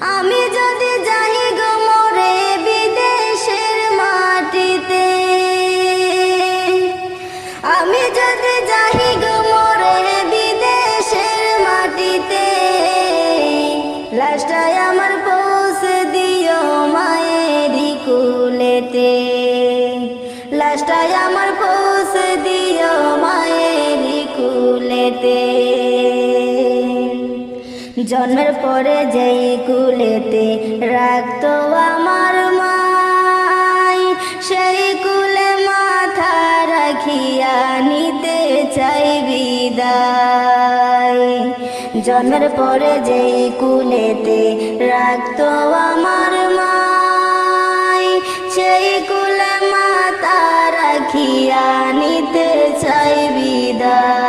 আমি যদি যাই গো মরে বিদেশের মাটিতে, আমি যদি যাই গো মরে বিদেশের মাটিতে, লাশটাই আমার পৌঁছে দিও মায়েরই কুলেতে, লাশটাই আমার পৌঁছে দিও মায়েরই কুলেতে। জন্মের পরে যেই কুলেতে রাখতো আমার মাই, সেই কুলে মাথা রাখিয়া নিতে চাই বিদায়। জন্মের পরে যেই কুলেতে রাখতো আমার মাই, সেই কুলে মাথা রাখিয়া নিতে চাই বিদায়।